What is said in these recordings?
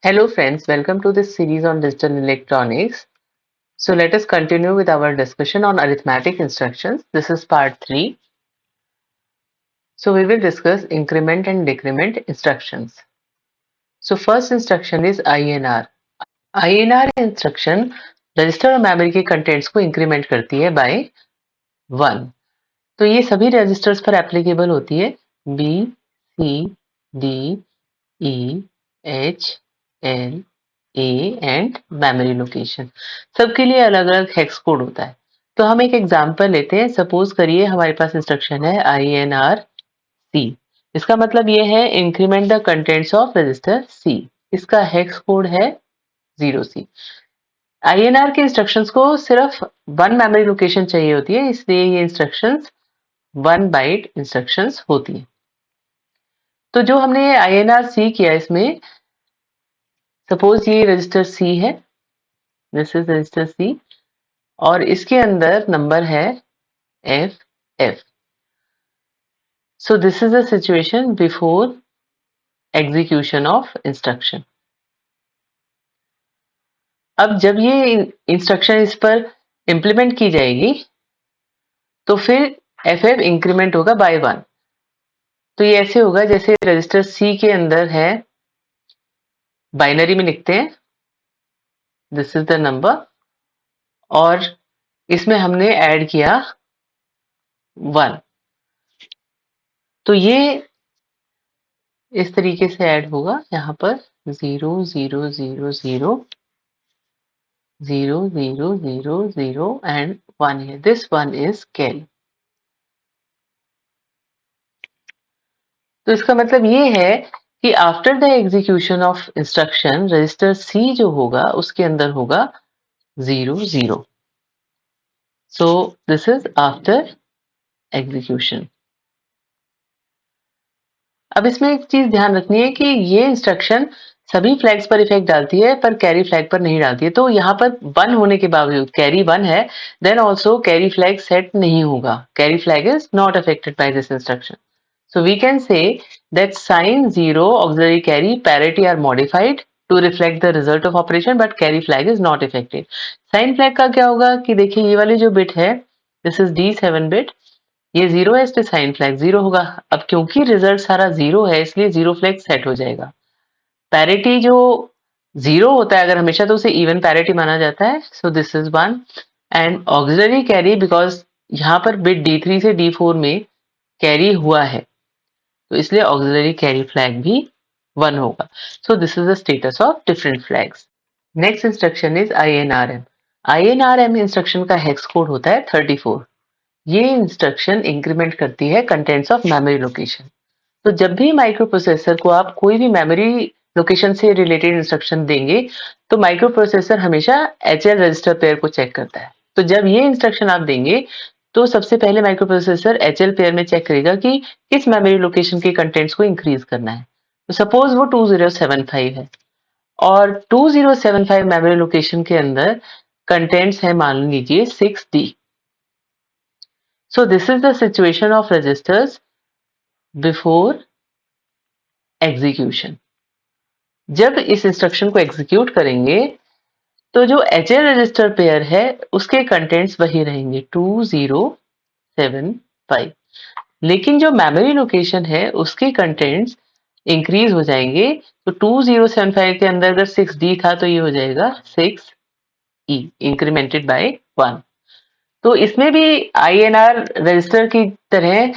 Hello friends, welcome to this series on digital electronics. So let us continue with our discussion on arithmetic instructions. This is part 3. So we will discuss increment and decrement instructions. So first instruction is INR. INR instruction register और memory के contents को increment करती है bye 1. तो ये सभी registers पर applicable होती है B, C, D, E, H, L, A and memory location सबके लिए अलग अलग हेक्स कोड होता है. तो हम एक एग्जांपल लेते हैं. सपोज करिए हमारे पास इंस्ट्रक्शन है INR-C. इसका मतलब ये है increment the contents of register C. इसका हेक्स कोड है 0C. INR के इंस्ट्रक्शंस को सिर्फ 1 मेमोरी लोकेशन चाहिए होती है, इसलिए ये इंस्ट्रक्शंस 1 बाइट इंस्ट्रक्शंस होती है. तो जो हमने INR-C किया इसमें सपोज ये रजिस्टर C है, दिस इज रजिस्टर C और इसके अंदर नंबर है FF. So this is the situation before execution of instruction. अब जब ये इंस्ट्रक्शन इस पर इंप्लीमेंट की जाएगी तो फिर FF इंक्रीमेंट होगा बाय 1. तो ये ऐसे होगा जैसे रजिस्टर C के अंदर है, बाइनरी में लिखते हैं दिस इज द नंबर और इसमें हमने ऐड किया 1. तो ये इस तरीके से ऐड होगा यहाँ पर 0 0 0 0 0 0 0 0 and 1 here. This one is carry. तो इसका मतलब ये है कि after the execution of instruction register C जो होगा उसके अंदर होगा 0 0. सो दिस इज आफ्टर एग्जीक्यूशन. अब इसमें एक चीज ध्यान रखनी है कि ये इंस्ट्रक्शन सभी फ्लैग्स पर इफेक्ट डालती है पर कैरी फ्लैग पर नहीं डालती है. तो यहाँ पर 1 होने के बावजूद कैरी 1 है, then also carry flag set नहीं होगा. Carry flag is not affected by this instruction. So we can say that sign 0 auxiliary carry parity are modified to reflect the result of operation but carry flag is not affected. Sign flag का क्या होगा कि देखिए ये वाली जो bit है this is D7 bit, ये 0 है इसलिए साइन फ्लैग 0 होगा. अब क्योंकि रिजल्ट सारा 0 है इसलिए 0 फ्लैग सेट हो जाएगा. पैरिटी जो 0 होता है अगर हमेशा तो उसे इवन पैरिटी माना जाता है. सो this is 1 and auxiliary carry because यहाँ पर बिट D3 से D4 में कैरी हुआ है तो इसलिए ऑक्सिलरी कैरी फ्लैग भी 1 होगा. सो this is the status of different flags. Next instruction is INRM. INRM instruction का हेक्स कोड होता है 34. ये इंस्ट्रक्शन इंक्रीमेंट करती है कंटेंट्स ऑफ मेमोरी लोकेशन. तो जब भी माइक्रो प्रोसेसर को आप कोई भी मेमोरी लोकेशन से रिलेटेड इंस्ट्रक्शन देंगे तो माइक्रो प्रोसेसर हमेशा HL रजिस्टर पेयर को चेक करता है. तो जब ये इंस्ट्रक्शन आप देंगे तो सबसे पहले माइक्रो प्रोसेसर HL पेयर में चेक करेगा कि किस मेमोरी लोकेशन के कंटेंट्स को इंक्रीज करना है. तो सपोज वो 2075 है और 2075 मेमोरी लोकेशन के अंदर कंटेंट्स है मान लीजिए 6D. So this is the situation of registers before execution. जब इस इंस्ट्रक्शन को एग्जीक्यूट करेंगे तो जो HL रजिस्टर पेयर है उसके कंटेंट्स वही रहेंगे 2075, लेकिन जो मेमोरी लोकेशन है उसके कंटेंट्स इंक्रीज हो जाएंगे. तो 2075 के अंदर अगर 6D था तो ये हो जाएगा 6E इंक्रीमेंटेड बाय 1. तो इसमें भी INR रजिस्टर की तरह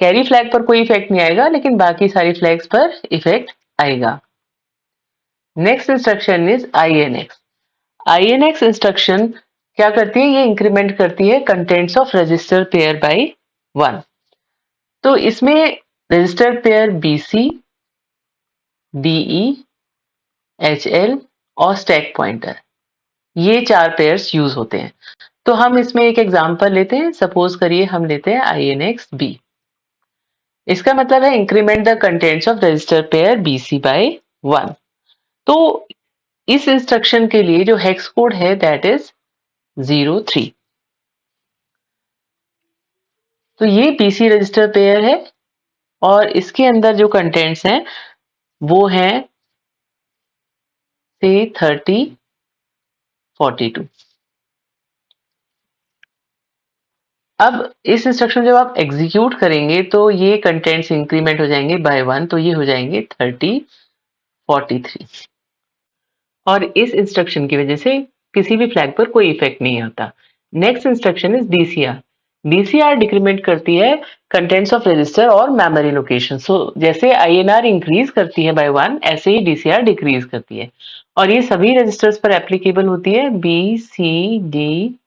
कैरी फ्लैग पर कोई इफेक्ट नहीं आएगा लेकिन बाकी सारी फ्लैग्स पर इफेक्ट आएगा. Next instruction is INX. INX instruction क्या करती है, ये इंक्रीमेंट करती है contents of register pair bye 1. तो इसमें register pair BC, DE, HL और स्टैक पॉइंटर ये 4 पेयर्स यूज होते हैं. तो हम इसमें एक एग्जांपल लेते हैं. सपोज करिए हम लेते हैं INX B. इसका मतलब है increment the contents of register pair BC by 1. तो इस इंस्ट्रक्शन के लिए जो हेक्स कोड है दैट इज 03. तो ये BC रजिस्टर पेयर है और इसके अंदर जो कंटेंट्स हैं वो हैं से 30 42। अब इस इंस्ट्रक्शन जब आप एग्जीक्यूट करेंगे तो ये कंटेंट्स इंक्रीमेंट हो जाएंगे बाय 1, तो ये हो जाएंगे 30 43। और इस इंस्ट्रक्शन की वजह से किसी भी फ्लैग पर कोई इफेक्ट नहीं आता। Next instruction is DCR. DCR decrement करती है कंटेंट्स ऑफ रजिस्टर और मेमोरी लोकेशन। सो जैसे आईएनआर इंक्रीज करती है बाय 1, ऐसे ही डीसीआर डिक्रीज करती है। और ये सभी रजिस्टर्स पर एप्लीकेबल होती है, B C D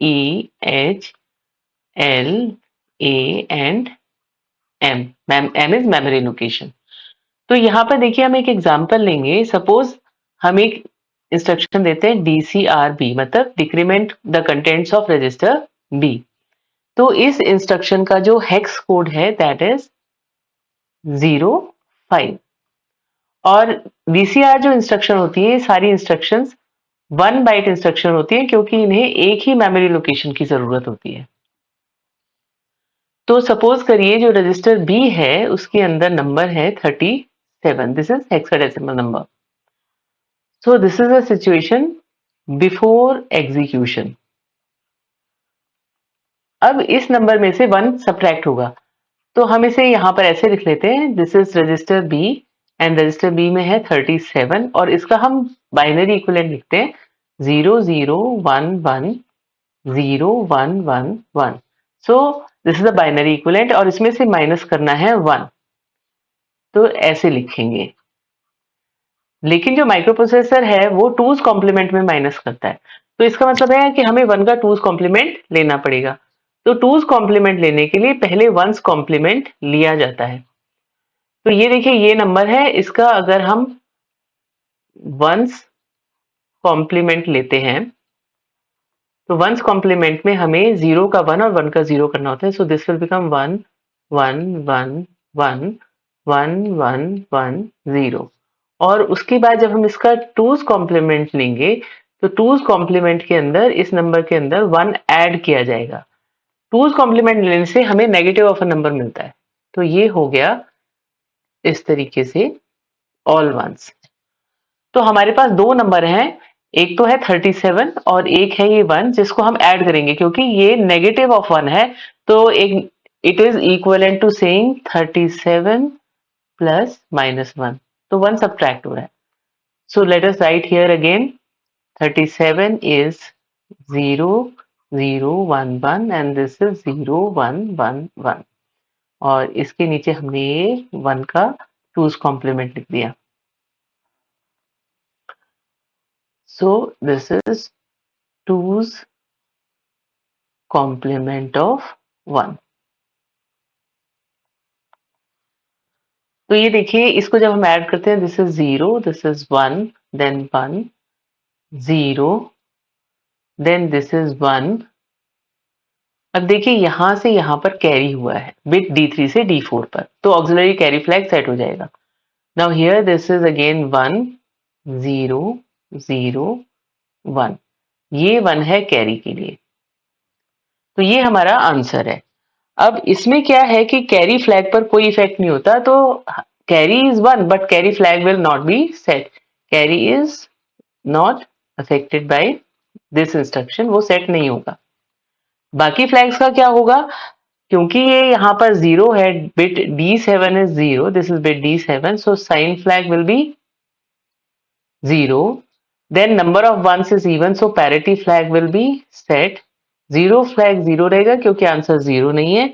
E H L A and M. M is memory location. तो यहाँ पर देखिए हम एक एग्जांपल लेंगे। सपोज हम एक इंस्ट्रक्शन देते हैं DCRB, मतलब decrement the contents of register B। तो इस इंस्ट्रक्शन का जो हेक्स कोड है दैट इज 05। और DCR जो इंस्ट्रक्शन होती है, सारी इंस्ट्रक्शंस 1 बाइट इंस्ट्रक्शन होती है क्योंकि इन्हें एक ही मेमोरी लोकेशन की जरूरत होती है। तो सपोज करिए जो रजिस्टर B है उसके अंदर नंबर है 37। This is hexadecimal number. So this is a situation before execution। अब इस नंबर में से 1 सब्ट्रैक्ट होगा, तो हम इसे यहां पर ऐसे लिख लेते हैं, this is register B and register B में है 37 और इसका हम बाइनरी इक्विवेलेंट लिखते हैं 0011 0111। सो this is a binary equivalent और इसमें से माइनस करना है 1, तो ऐसे लिखेंगे। लेकिन जो माइक्रो प्रोसेसर है वो 2's कॉम्प्लीमेंट में माइनस करता है, तो इसका मतलब है कि हमें 1 का 2's कॉम्प्लीमेंट लेना पड़ेगा। तो 2's कॉम्प्लीमेंट लेने के लिए पहले 1's कॉम्प्लीमेंट लिया जाता है। तो ये देखिए ये नंबर है, इसका अगर हम 1's कॉम्प्लीमेंट लेते हैं तो 1's कॉम्प्लीमेंट में हमें 0 का 1 और 1 का 0 करना होता है। So this will become 1 1 1 1 1 1 1 0। और उसके बाद जब हम इसका 2's कॉम्प्लीमेंट लेंगे तो 2's कॉम्प्लीमेंट के अंदर इस नंबर के अंदर 1 ऐड किया जाएगा। 2's कॉम्प्लीमेंट लेने से हमें नेगेटिव ऑफ अ नंबर मिलता है। तो ये हो गया इस तरीके से ऑल वंस। तो हमारे पास दो नंबर हैं, एक तो है 37 और एक है ये 1 जिसको हम ऐड करेंगे क्योंकि ये नेगेटिव ऑफ 1 है। तो एक it is equivalent to saying 37 plus -1, तो 1 सब्ट्रैक्ट हो रहा है। So let us write here again 37 is 0 0 1 1 and this is 0 1 1 1 और इसके नीचे हमने ये 1 का 2's कॉम्प्लीमेंट लिख दिया। So this is 2's complement of 1। तो ये देखिए इसको जब हम ऐड करते हैं this is 0 this is 1 then 1 0 then this is 1। अब देखिए यहां से यहां पर कैरी हुआ है बिट D3 से D4 पर, तो ऑक्सिलरी कैरी फ्लैग सेट हो जाएगा। Now here this is again 1 0 0 1, ये 1 है कैरी के लिए। तो ये हमारा आंसर है। अब इसमें क्या है कि कैरी फ्लैग पर कोई इफेक्ट नहीं होता, तो carry is 1 but carry flag will not be set. Carry is not affected by this instruction, वो सेट नहीं होगा। बाकी फ्लैग्स का क्या होगा, क्योंकि ये यहाँ पर 0 है, bit D7 is 0, this is bit D7, so sign flag will be 0, then number of ones is even, so parity flag will be set. 0 flag 0 रहेगा क्योंकि आंसर 0 नहीं है,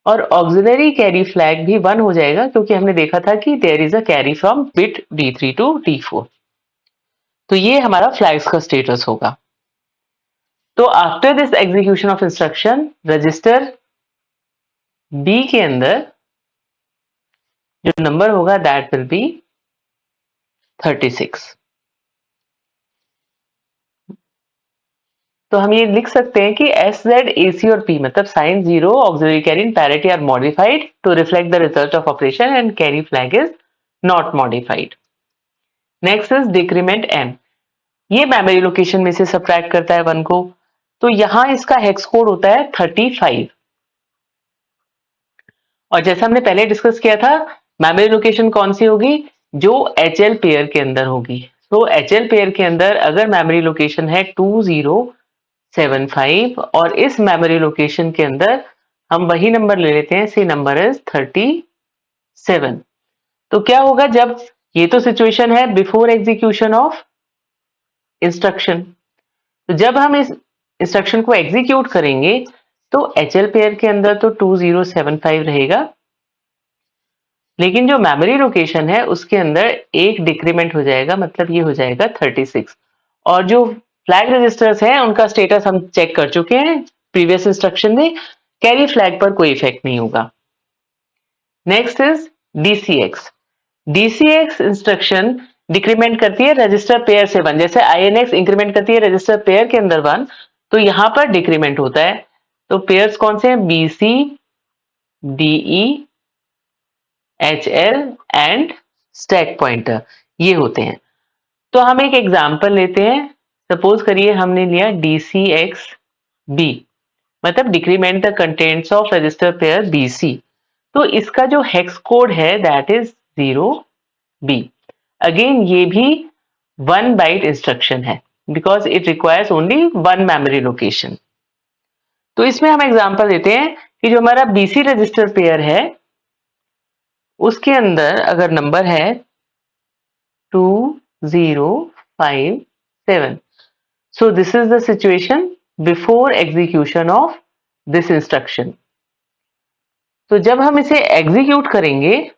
और ऑक्सिलरी कैरी फ्लैग भी 1 हो जाएगा क्योंकि हमने देखा था कि there is a carry from bit D3 to D4। तो ये हमारा फ्लैग्स का स्टेटस होगा। तो after this execution of instruction register B के अंदर जो नंबर होगा दैट विल बी 36। तो हम ये लिख सकते हैं कि एस जेड ए सी और पी मतलब sign 0 auxiliary carry in parity are modified to reflect the result of operation and carry flag is not modified. Next is decrement M. ये मेमोरी लोकेशन में से सब्ट्रैक्ट करता है 1 को, तो यहां इसका हेक्स कोड होता है 35। और जैसा हमने पहले डिस्कस किया था मेमोरी लोकेशन कौन सी होगी, जो HL पेयर के अंदर होगी। तो HL पेयर के अंदर अगर मेमोरी लोकेशन है 2075 और इस मेमोरी लोकेशन के अंदर हम वही नंबर ले लेते हैं, सी नंबर इज 37। तो क्या होगा जब ये तो सिचुएशन है बिफोर एग्जीक्यूशन ऑफ इंस्ट्रक्शन। तो जब हम इस इंस्ट्रक्शन को एग्जीक्यूट करेंगे तो HL पेयर के अंदर तो 2075 रहेगा, लेकिन जो मेमोरी लोकेशन है उसके अंदर एक डिक्रीमेंट हो जाएगा, मतलब ये हो जाएगा 36। और जो फ्लैग रजिस्टर्स हैं उनका स्टेटस हम चेक कर चुके हैं प्रीवियस इंस्ट्रक्शन में, कैरी फ्लैग पर कोई इफेक्ट नहीं होगा। Next is DCX। DCX instruction decrement करती है रजिस्टर पेयर से 1, जैसे INX इंक्रीमेंट करती है रजिस्टर पेयर के अंदर 1, तो यहां पर डिक्रीमेंट होता है। तो पेयर्स कौन से हैं? BC, DE, HL and stack pointer, ये होते हैं। तो हम एक एग्जांपल लेते हैं। सपोज करिए हमने लिया DCXB, मतलब decrement the contents of register pair BC। तो इसका जो हेक्स कोड है दैट इज 0B। अगेन ये भी 1 बाइट इंस्ट्रक्शन है because it requires only 1 memory location. तो इसमें हम एग्जांपल देते हैं कि जो हमारा BC रजिस्टर पेयर है उसके अंदर अगर नंबर है 2057, so this is the situation before execution of this instruction। तो जब हम इसे एग्जीक्यूट करेंगे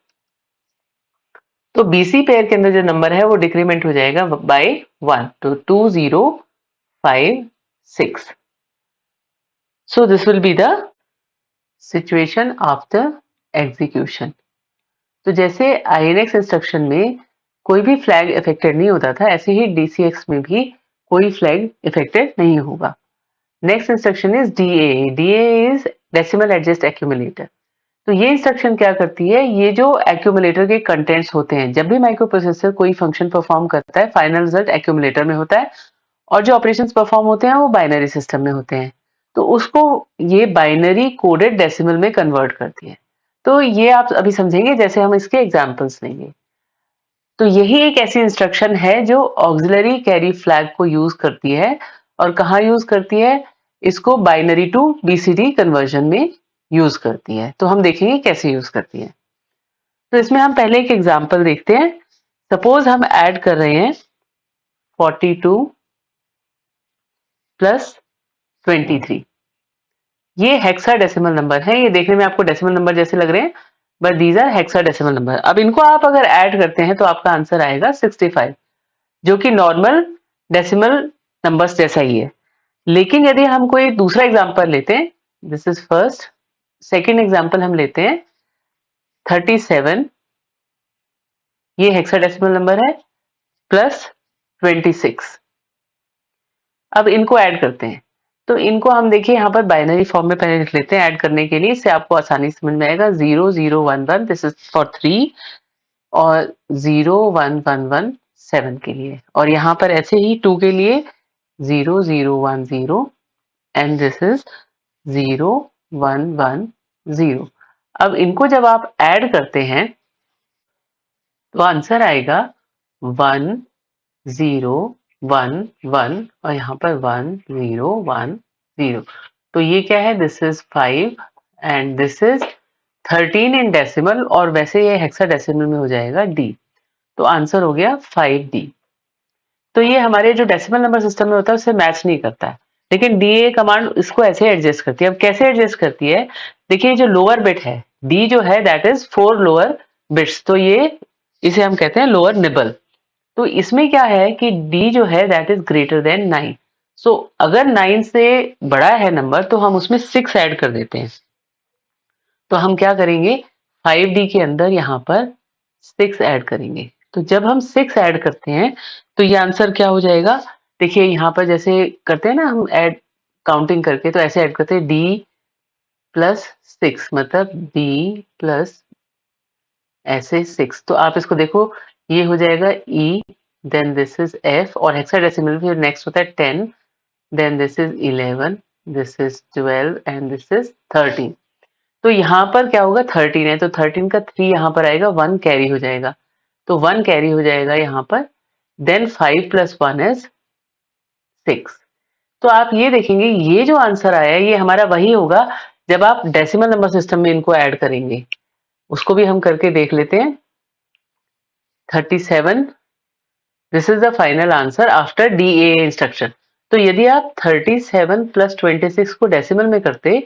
तो BC पेयर के अंदर जो नंबर है वो डिक्रीमेंट हो जाएगा बाय 1, तो 2056। so this will be the situation after execution। तो जैसे INX इंस्ट्रक्शन में कोई भी फ्लैग इफेक्टेड नहीं होता था, ऐसे ही DCX में भी कोई फ्लैग इफेक्टेड नहीं होगा। Next instruction is DA। DA is decimal adjust accumulator. तो ये इंस्ट्रक्शन क्या करती है, ये जो एक्यूमुलेटर के कंटेंट्स होते हैं, जब भी माइक्रो प्रोसेसर कोई फंक्शन परफॉर्म करता है फाइनल रिजल्ट एक्यूमुलेटर में होता है और जो ऑपरेशंस परफॉर्म होते हैं वो बाइनरी सिस्टम में होते हैं। तो उसको ये बाइनरी कोडेड डेसिमल में कन्वर्ट करती है। तो ये आप अभी समझेंगे जैसे हम इसके एग्जाम्पल्स लेंगे। तो यही एक ऐसी इंस्ट्रक्शन है जो ऑक्सिलरी कैरी फ्लैग को यूज करती है। और कहाँ यूज करती है? इसको बाइनरी टू BCD कन्वर्जन में यूज करती है। तो हम देखेंगे कैसे यूज करती है। तो इसमें हम पहले एक एग्जांपल देखते हैं। सपोज हम ऐड कर रहे हैं 42 प्लस 23। ये हेक्साडेसिमल नंबर है, ये देखने में आपको डेसिमल नंबर जैसे लग रहे हैं but these are hexadecimal number. अब इनको आप अगर ऐड करते हैं तो आपका आंसर आएगा 65, जो कि नॉर्मल डेसिमल नंबर्स जैसा ही है। लेकिन यदि हम कोई दूसरा एग्जांपल लेते हैं, this is first, second example हम लेते हैं 37, ये हेक्साडेसिमल नंबर है, प्लस 26। अब इनको ऐड करते हैं तो इनको हम देखिए यहाँ पर बाइनरी फॉर्म में पहले लिख लेते हैं ऐड करने के लिए, इससे आपको आसानी समझ में आएगा। 0011 दिस इज फॉर 3 और 01117 के लिए, और यहाँ पर ऐसे ही 2 के लिए 0010 एंड दिस इज 0110। अब इनको जब आप ऐड करते हैं तो आंसर आएगा 1011 और यहाँ पर 1010। तो ये क्या है? This is 5 and this is 13 in decimal, और वैसे ये हेक्साडेसिमल में हो जाएगा D। तो आंसर हो गया 5D। तो ये हमारे जो डेसिमल नंबर सिस्टम में होता है उससे मैच नहीं करता है, लेकिन DA कमांड इसको ऐसे एडजस्ट करती है। अब कैसे एडजस्ट करती है? देखिए जो लोअर बिट है D जो है दैट इज 4 लोअर बिट्स, तो ये इसे हम कहते हैं लोअर निबल। तो इसमें क्या है कि D जो है दैट इज ग्रेटर देन 9। सो अगर 9 से बड़ा है नंबर तो हम उसमें 6 ऐड कर देते हैं। तो हम क्या करेंगे, 5D के अंदर यहाँ पर 6 ऐड करेंगे। तो जब हम 6 ऐड करते हैं तो ये आंसर क्या हो जाएगा? देखिए यहाँ पर जैसे करते हैं ना हम ऐड काउंटिंग करके, तो ऐसे ऐड करते हैं D प्लस 6, मतलब D प्लस ऐसे 6। तो आप इसको देखो, ये हो जाएगा E, then this is F, और हेक्साडेसिमल फिर नेक्स्ट होता है 10, then this is 11, this is 12 and this is 13। तो यहाँ पर क्या होगा? 13 है तो 13 का 3 यहाँ पर आएगा, 1 कैरी हो जाएगा। तो 1 कैरी हो जाएगा यहाँ पर, देन 5 प्लस 1 इज 6। तो आप ये देखेंगे ये जो आंसर आया है ये हमारा वही होगा जब आप डेसिमल नंबर सिस्टम में इनको ऐड करेंगे। उसको भी हम करके देख लेते हैं। 37, this is the final answer after DAA instruction. तो यदि आप 37 प्लस 26 को डेसिमल में करते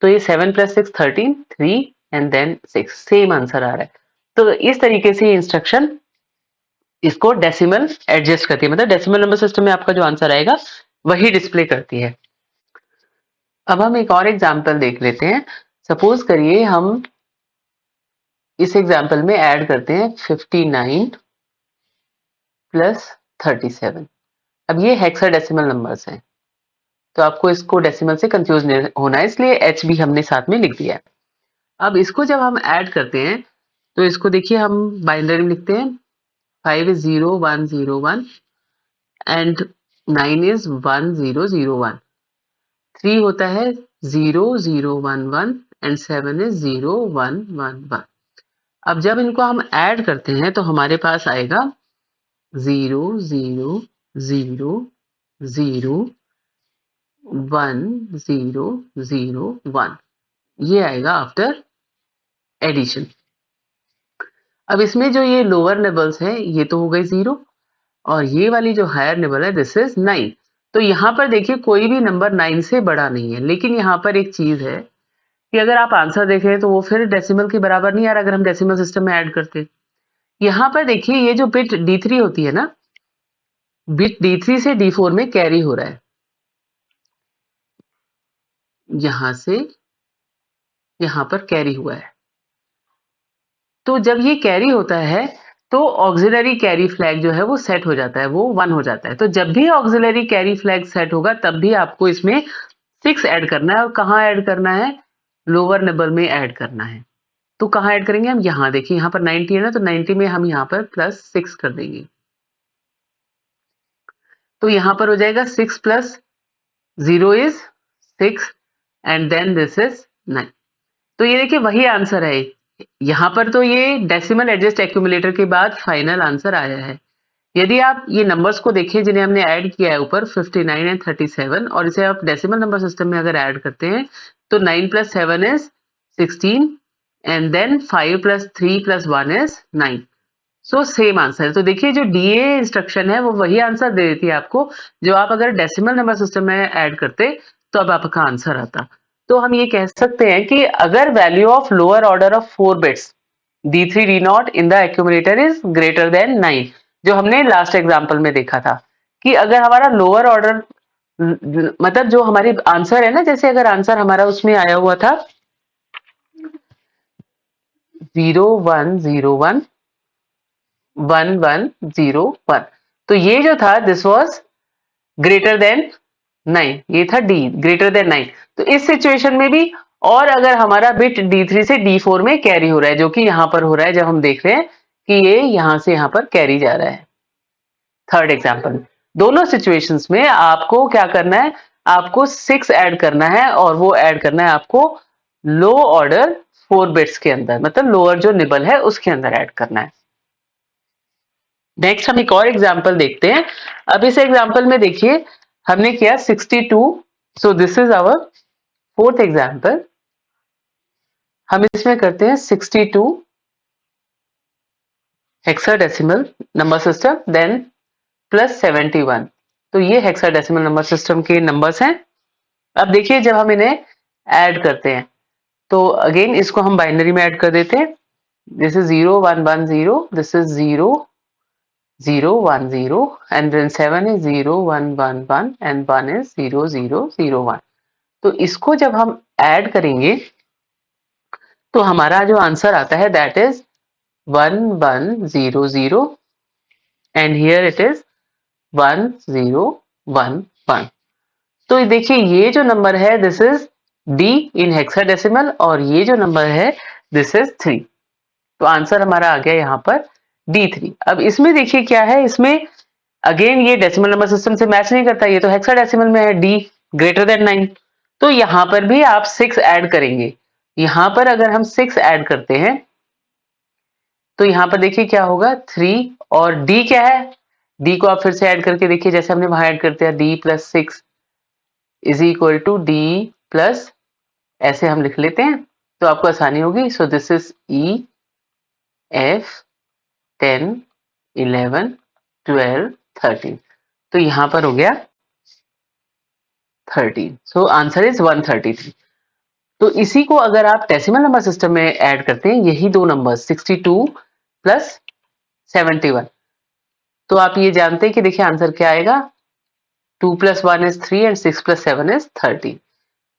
तो ये 7 plus 6 13, 3 and then 6 same answer आ रहा है। तो इस तरीके से इंस्ट्रक्शन इसको डेसिमल एडजस्ट करती है, मतलब डेसिमल नंबर सिस्टम में आपका जो आंसर आएगा वही डिस्प्ले करती है। अब हम एक और एग्जाम्पल देख लेते हैं। सपोज करिए हम इस एग्जाम्पल में ऐड करते हैं 59 प्लस 37। अब ये हेक्साडेसिमल नंबर्स हैं, तो आपको इसको डेसिमल से कंफ्यूज नहीं होना है, इसलिए एच भी हमने साथ में लिख दिया है। अब इसको जब हम ऐड करते हैं तो इसको देखिए हम बाइनरी में लिखते हैं। 5 is 0 1 0 1 and 9 is 1 0 0 1। 3 होता है 0 0 1 1 and 7 is 0 1 1 1। अब जब इनको हम ऐड करते हैं तो हमारे पास आएगा 0 0 0 0 1 0 0 1। ये आएगा आफ्टर एडिशन। अब इसमें जो ये लोअर निबल्स है ये तो हो गए 0 और ये वाली जो हायर निबल है दिस इज 9। तो यहाँ पर देखिए कोई भी नंबर 9 से बड़ा नहीं है, लेकिन यहाँ पर एक चीज है कि अगर आप आंसर देखें तो वो फिर डेसिमल के बराबर नहीं आ रहा अगर हम डेसिमल सिस्टम में ऐड करते। यहाँ पर देखिए ये जो बिट D3 होती है ना, बिट D3 से D4 में कैरी हो रहा है, यहां से यहां पर कैरी हुआ है। तो जब ये कैरी होता है तो ऑक्सिलरी कैरी फ्लैग जो है वो सेट हो जाता है, वो 1 हो जाता है। तो जब भी ऑक्सिलरी कैरी फ्लैग सेट होगा तब भी आपको इसमें 6 ऐड करना है। और कहाँ ऐड करना है? लोअर निबल में ऐड करना है। तो कहाँ ऐड करेंगे हम? यहाँ देखिए, यहाँ पर 90 है ना, तो 90 में हम यहाँ पर प्लस 6 कर देंगे। तो यहाँ पर हो जाएगा 6 plus 0 is 6 and then this is 9। तो ये देखिए वही आंसर है। यहाँ पर तो ये डेसिमल एडजस्ट एक्यूमुलेटर के बाद फाइनल आंसर आया है। यदि आप ये नंबर्स को देखिए जिन्हें हमने ऐड किया है ऊपर 59 एंड 37, और इसे आप डेसिमल नंबर सिस्टम में अगर ऐड करते हैं तो 9 plus 7 is 16 and then 5 plus 3 plus 1 is 9। So same answer. तो देखिए जो DA इंस्ट्रक्शन है वो वही आंसर दे देती है आपको जो आप अगर डेसिमल नंबर सिस्टम में ऐड करते तो अब आपका आंसर आता। तो हम ये कह सकते हैं कि अगर value of lower order of 4 bits D3 D0 in the accumulator is greater than 9, जो हमने लास्ट एग्जांपल में देखा था कि अगर हमारा लोअर ऑर्डर मतलब जो हमारी आंसर है ना, जैसे अगर आंसर हमारा उसमें आया हुआ था 0 1 0 1 1 1 0 1, तो ये जो था दिस वाज ग्रेटर देन 9, ये था D ग्रेटर देन 9। तो इस सिचुएशन में भी, और अगर हमारा बिट D3 से D4 में कैरी हो रहा है, जो कि यहां पर हो रहा है जब हम देख रहे हैं कि ये यहां से यहां पर कैरी जा रहा है। थर्ड एग्जांपल, दोनों सिचुएशंस में आपको क्या करना है? आपको 6 ऐड करना है, और वो ऐड करना है आपको लो ऑर्डर 4 बिट्स के अंदर, मतलब लोअर जो निबल है उसके अंदर ऐड करना है। नेक्स्ट हम एक और एग्जांपल देखते हैं। अब इस एग्जांपल में देखिए हमने किया 62, so this is our fourth example. हम इसमें करते हैं 62 hexadecimal number system then plus 71। तो ये हेक्साडेसिमल नंबर सिस्टम के नंबर्स हैं। अब देखिए जब हम इन्हें ऐड करते हैं तो अगेन इसको हम बाइनरी में ऐड कर देते हैं। This is 0 1 1 0, this is 0 0 1 0 and then 7 is 0 1 1 1 and 1 is 0 0 0 1। तो इसको जब हम ऐड करेंगे तो हमारा जो आंसर आता है that is 1 1 0 0 and here it is 1 0 1 1। तो देखिए ये जो नंबर है this is D in hexadecimal, और ये जो नंबर है दिस इज 3। तो आंसर हमारा आ गया यहाँ पर D3। अब इसमें देखिए क्या है, इसमें अगेन ये डेसिमल नंबर सिस्टम से मैच नहीं करता, ये तो हेक्साडेसिमल में है, D ग्रेटर देन 9। तो यहाँ पर भी आप 6 ऐड करेंगे। यहाँ पर अगर हम 6 ऐड करते हैं तो यहाँ पर देखिए क्या होगा 3, और D क्या है? डी को आप फिर से ऐड करके देखिए, जैसे हमने वहां ऐड कर दिया, D plus 6 is equal to D plus, ऐसे हम लिख लेते हैं तो आपको आसानी होगी। So this is E F 10 11 12 13, तो यहां पर हो गया 13। So answer is 133। तो इसी को अगर आप डेसिमल नंबर सिस्टम में ऐड करते हैं, यही दो नंबर 62 प्लस 71, तो आप ये जानते हैं कि देखिए आंसर क्या आएगा, 2 plus 1 is 3 and 6 plus 7 is 13।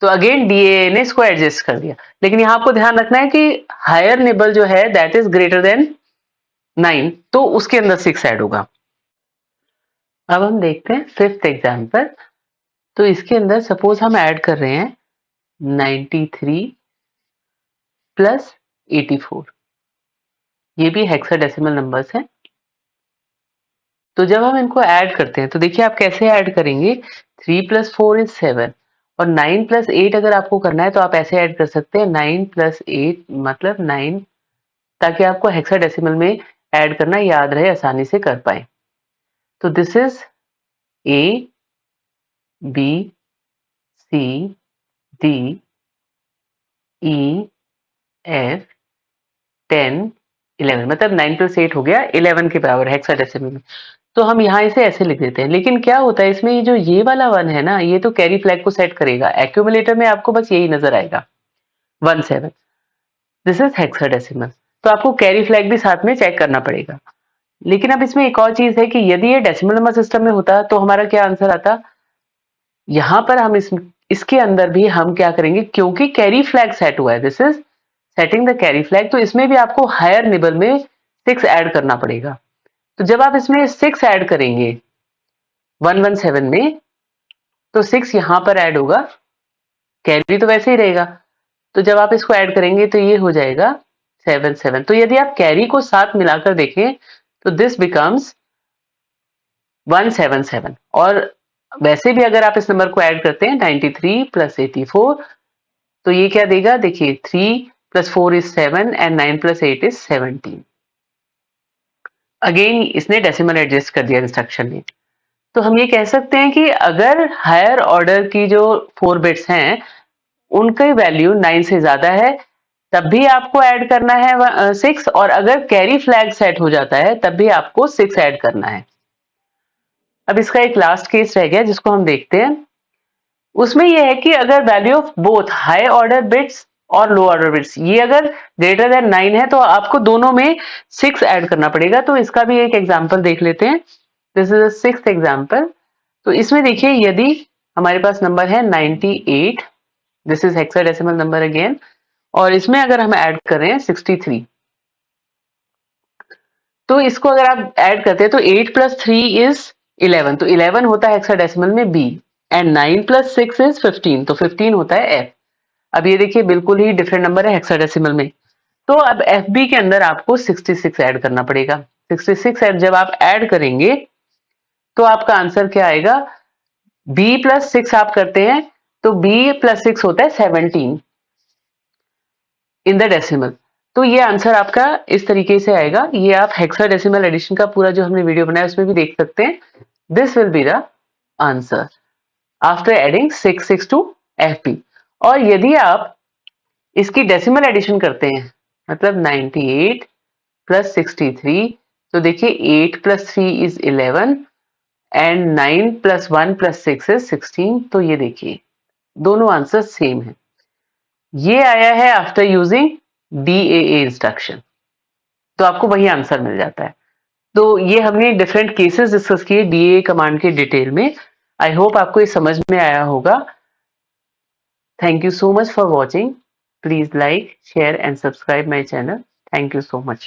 तो अगेन डीए ने इसको एडजस्ट कर दिया, लेकिन यहां आपको ध्यान रखना है कि हायर निबल जो है दैट इज ग्रेटर देन 9, तो उसके अंदर 6 ऐड होगा। अब हम देखते हैं फिफ्थ एग्जाम्पल। तो इसके अंदर सपोज हम ऐड कर रहे हैं 93 प्लस 84, ये भी हेक्साडेसिमल नंबर्स हैं। तो जब हम इनको ऐड करते हैं तो देखिए आप कैसे ऐड करेंगे, 3 प्लस 4 इज 7 और 9 प्लस 8 अगर आपको करना है तो आप ऐसे ऐड कर सकते हैं 9 प्लस 8 मतलब 9, ताकि आपको हेक्साडेसिमल में ऐड करना याद रहे, आसानी से कर पाए। तो this is A B C D E F 10 11, मतलब 9 प्लस 8 हो गया 11 के बराबर हेक्साडेसिमल में। तो हम यहाँ इसे ऐसे लिख देते हैं, लेकिन क्या होता है इसमें, ये जो ये वाला 1 है ना, ये तो कैरी फ्लैग को सेट करेगा, एक्यूमुलेटर में आपको बस यही नजर आएगा 17, दिस इज हेक्साडेसिमल, तो आपको कैरी फ्लैग भी साथ में चेक करना पड़ेगा। लेकिन अब इसमें एक और चीज है कि यदि ये डेसिमल नंबर सिस्टम में होता तो हमारा क्या आंसर आता, यहां पर हम इसके अंदर भी हम क्या करेंगे, क्योंकि कैरी फ्लैग सेट हुआ है, this is setting the carry flag, तो इसमें भी आपको हायर निबल में 6 ऐड करना पड़ेगा। तो जब आप इसमें 6 ऐड करेंगे 117 में, तो 6 यहां पर ऐड होगा, कैरी तो वैसे ही रहेगा, तो जब आप इसको ऐड करेंगे तो ये हो जाएगा 77। तो यदि आप कैरी को साथ मिलाकर देखें तो दिस बिकम्स 177, और वैसे भी अगर आप इस नंबर को ऐड करते हैं 93 प्लस 84, तो ये क्या देगा, देखिए 3 plus 4 is 7 and 9 plus 8 is 17। Again इसने डेसिमल एडजस्ट कर दिया इंस्ट्रक्शन में। तो हम ये कह सकते हैं कि अगर हायर ऑर्डर की जो 4 बिट्स हैं उनकी वैल्यू 9 से ज्यादा है तब भी आपको ऐड करना है 6, और अगर कैरी फ्लैग सेट हो जाता है तब भी आपको 6 ऐड करना है। अब इसका एक लास्ट केस रह गया जिसको हम देखते हैं। उसमें यह है कि अगर value of both high order bits और लो ऑर्डर बिट्स ये अगर ग्रेटर देन 9 है तो आपको दोनों में 6 ऐड करना पड़ेगा। तो इसका भी एक एग्जांपल देख लेते हैं। This is a sixth example. तो इसमें देखिए यदि हमारे पास नंबर है 98, this is hexadecimal number again, और इसमें अगर हम ऐड कर रहे हैं 63, तो इसको अगर आप ऐड करते हैं तो 8 प्लस 3 इज 11, तो 11 होता है हेक्साडेसिमल में बी, एंड 9 प्लस 6 इज 15, तो 15 होता है एफ। अब ये देखिए बिल्कुल ही डिफरेंट नंबर है हेक्साडेसिमल में। तो अब एफ बी के अंदर आपको 66 ऐड करना पड़ेगा। 66 जब आप ऐड करेंगे तो आपका आंसर क्या आएगा, बी प्लस 6 आप करते हैं तो बी प्लस 6 होता है 17 इन द डेसिमल। तो ये आंसर आपका इस तरीके से आएगा। ये आप हेक्साडेसिमल एडिशन का पूरा जो हमने वीडियो बनाया उसमें भी देख सकते हैं। This will be the answer after adding 6 to FP. और यदि आप इसकी डेसिमल एडिशन करते हैं, मतलब 98 प्लस 63, तो देखिए 8 plus 3 is 11 and 9 plus 1 plus 6 is 16। तो ये देखिए दोनों आंसर सेम है। ये आया है आफ्टर यूजिंग DAA इंस्ट्रक्शन, तो आपको वही आंसर मिल जाता है। तो ये हमने डिफरेंट केसेस डिस्कस किए DAA कमांड के डिटेल में। आई होप आपको ये समझ में आया होगा। Thank you so much for watching. Please like, share and subscribe my channel. Thank you so much.